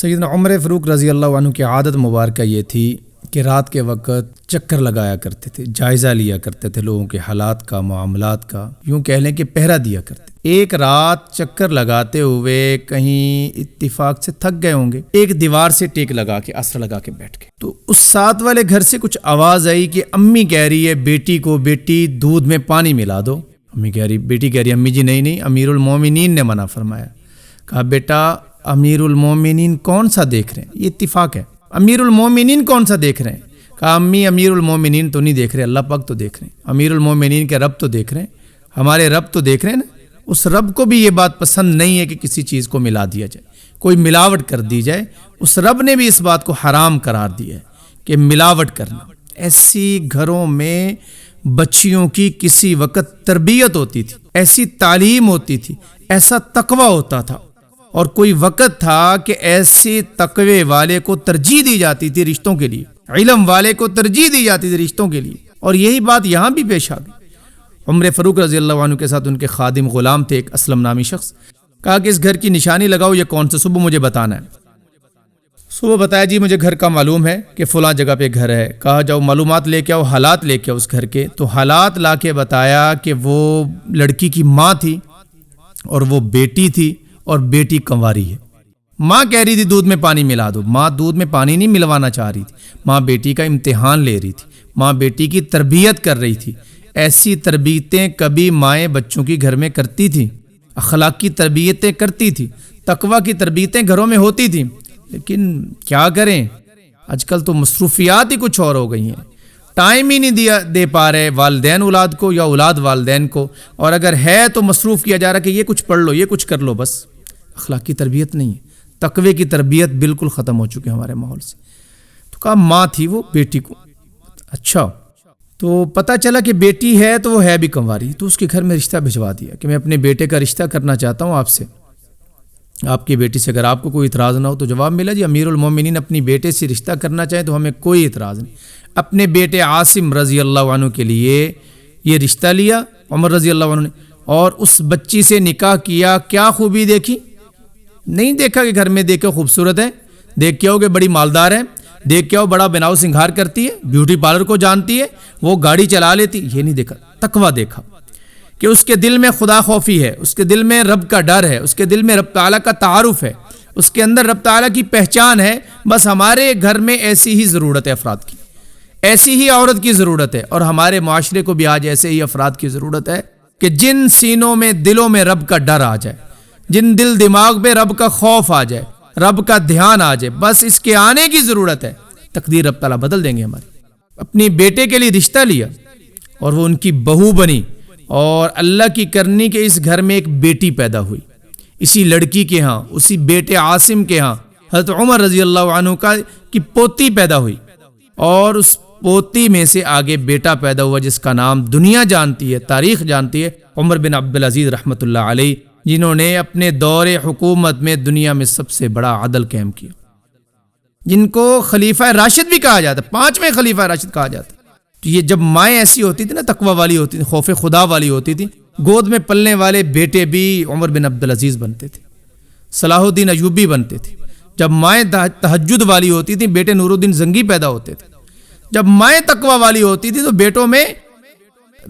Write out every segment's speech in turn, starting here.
سیدنا عمر فاروق رضی اللہ عنہ کی عادت مبارکہ یہ تھی کہ رات کے وقت چکر لگایا کرتے تھے، جائزہ لیا کرتے تھے لوگوں کے حالات کا، معاملات کا، یوں کہہ لیں کہ پہرا دیا کرتے۔ ایک رات چکر لگاتے ہوئے کہیں اتفاق سے تھک گئے ہوں گے، ایک دیوار سے ٹیک لگا کے اثر لگا کے بیٹھ گئے، تو اس ساتھ والے گھر سے کچھ آواز آئی کہ امی کہہ رہی ہے بیٹی کو، بیٹی دودھ میں پانی ملا دو۔ بیٹی کہہ رہی ہے امی جی نہیں، امیر المومنین نے منع فرمایا۔ کہا بیٹا امیر المومنین کون سا دیکھ رہے ہیں؟ یہ اتفاق ہے، امیر المومنین کون سا دیکھ رہے ہیں؟ کہا امی امیر المومنین تو نہیں دیکھ رہے، اللہ پاک تو دیکھ رہے ہیں، امیر المومنین کے رب تو دیکھ رہے ہیں، ہمارے رب تو دیکھ رہے ہیں نا۔ اس رب کو بھی یہ بات پسند نہیں ہے کہ کسی چیز کو ملا دیا جائے، کوئی ملاوٹ کر دی جائے۔ اس رب نے بھی اس بات کو حرام قرار دیا ہے کہ ملاوٹ کرنا۔ ایسی گھروں میں بچیوں کی کسی وقت تربیت ہوتی تھی، ایسی تعلیم ہوتی تھی، ایسا تقوی ہوتا تھا، اور کوئی وقت تھا کہ ایسے تقوی والے کو ترجیح دی جاتی تھی رشتوں کے لیے، علم والے کو ترجیح دی جاتی تھی رشتوں کے لیے، اور یہی بات یہاں بھی پیش آ گئی۔ عمر فاروق رضی اللہ عنہ کے ساتھ ان کے خادم غلام تھے، ایک اسلم نامی شخص، کہا کہ اس گھر کی نشانی لگاؤ، یہ کون سا؟ صبح مجھے بتانا ہے۔ صبح بتایا جی مجھے گھر کا معلوم ہے کہ فلاں جگہ پہ گھر ہے۔ کہا جاؤ معلومات لے کے آؤ، حالات لے کے آؤ اس گھر کے۔ تو حالات لا کے بتایا کہ وہ لڑکی کی ماں تھی اور وہ بیٹی تھی، اور بیٹی کنواری ہے۔ ماں کہہ رہی تھی دودھ میں پانی ملا دو، ماں دودھ میں پانی نہیں ملوانا چاہ رہی تھی، ماں بیٹی کا امتحان لے رہی تھی، ماں بیٹی کی تربیت کر رہی تھی۔ ایسی تربیتیں کبھی مائیں بچوں کی گھر میں کرتی تھیں، اخلاق کی تربیتیں کرتی تھی، تقوی کی تربیتیں گھروں میں ہوتی تھیں، لیکن کیا کریں آج کل تو مصروفیات ہی کچھ اور ہو گئی ہیں، ٹائم ہی نہیں دے پا رہے والدین اولاد کو یا اولاد والدین کو، اور اگر ہے تو مصروف کیا جا رہا کہ یہ کچھ پڑھ لو، یہ کچھ کر لو، بس اخلاق کی تربیت نہیں ہے، تقوی کی تربیت بالکل ختم ہو چکی ہے ہمارے ماحول سے۔ تو کہا ماں تھی وہ بیٹی کو، اچھا تو پتہ چلا کہ بیٹی ہے تو وہ ہے بھی کنواری، تو اس کے گھر میں رشتہ بھجوا دیا کہ میں اپنے بیٹے کا رشتہ کرنا چاہتا ہوں آپ سے، آپ کی بیٹی سے، اگر آپ کو کوئی اعتراض نہ ہو۔ تو جواب ملا جی امیر المومنین اپنی بیٹے سے رشتہ کرنا چاہیں تو ہمیں کوئی اعتراض نہیں۔ اپنے بیٹے عاصم رضی اللہ عنہ کے لیے یہ رشتہ لیا عمر رضی اللہ عنہ نے، اور اس بچی سے نکاح کیا۔ کیا خوبی دیکھی؟ نہیں دیکھا کہ گھر میں دیکھو خوبصورت ہے، دیکھ کے آؤ کہ بڑی مالدار ہے، دیکھ کے آؤ بڑا بناؤ سنگھار کرتی ہے، بیوٹی پارلر کو جانتی ہے، وہ گاڑی چلا لیتی، یہ نہیں دیکھا، تقوی دیکھا کہ اس کے دل میں خدا خوفی ہے، اس کے دل میں رب کا ڈر ہے، اس کے دل میں رب تعالیٰ کا تعارف ہے، اس کے اندر رب تعالیٰ کی پہچان ہے۔ بس ہمارے گھر میں ایسی ہی ضرورت ہے افراد کی، ایسی ہی عورت کی ضرورت ہے، اور ہمارے معاشرے کو بھی آج ایسے ہی افراد کی ضرورت ہے کہ جن سینوں میں دلوں میں رب کا ڈر آ جائے، جن دل دماغ میں رب کا خوف آ جائے، رب کا دھیان آ جائے، بس اس کے آنے کی ضرورت ہے، تقدیر رب تعالیٰ بدل دیں گے ہماری۔ اپنی بیٹے کے لیے رشتہ لیا اور وہ ان کی بہو بنی، اور اللہ کی کرنی کہ اس گھر میں ایک بیٹی پیدا ہوئی، اسی لڑکی کے ہاں، اسی بیٹے عاصم کے ہاں حضرت عمر رضی اللہ عنہ کی پوتی پیدا ہوئی، اور اس پوتی میں سے آگے بیٹا پیدا ہوا جس کا نام دنیا جانتی ہے، تاریخ جانتی ہے، عمر بن عبدالعزیز رحمۃ اللہ علیہ، جنہوں نے اپنے دور حکومت میں دنیا میں سب سے بڑا عدل قائم کیا، جن کو خلیفہ راشد بھی کہا جاتا ہے، 5ویں خلیفہ راشد کہا جاتا ہے۔ تو یہ جب مائیں ایسی ہوتی تھی نا، تقوی والی ہوتی تھی، خوف خدا والی ہوتی تھی، گود میں پلنے والے بیٹے بھی عمر بن عبدالعزیز بنتے تھے، صلاح الدین ایوبی بنتے تھے۔ جب مائیں تہجد والی ہوتی تھیں، بیٹے نور الدین زنگی پیدا ہوتے تھے۔ جب مائیں تقوی والی ہوتی تھی تو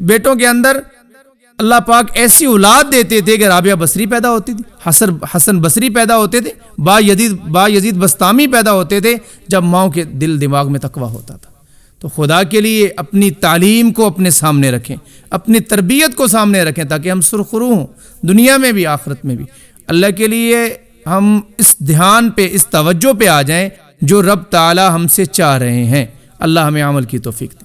بیٹوں کے اندر اللہ پاک ایسی اولاد دیتے تھے کہ رابعہ بصری پیدا ہوتی تھی، حسن بصری پیدا ہوتے تھے، با یزید بستامی پیدا ہوتے تھے، جب ماؤں کے دل دماغ میں تقوی ہوتا تھا۔ تو خدا کے لیے اپنی تعلیم کو اپنے سامنے رکھیں، اپنی تربیت کو سامنے رکھیں، تاکہ ہم سرخرو ہوں دنیا میں بھی آخرت میں بھی۔ اللہ کے لیے ہم اس دھیان پہ، اس توجہ پہ آ جائیں جو رب تعالی ہم سے چاہ رہے ہیں۔ اللہ ہمیں عمل کی توفیق دے۔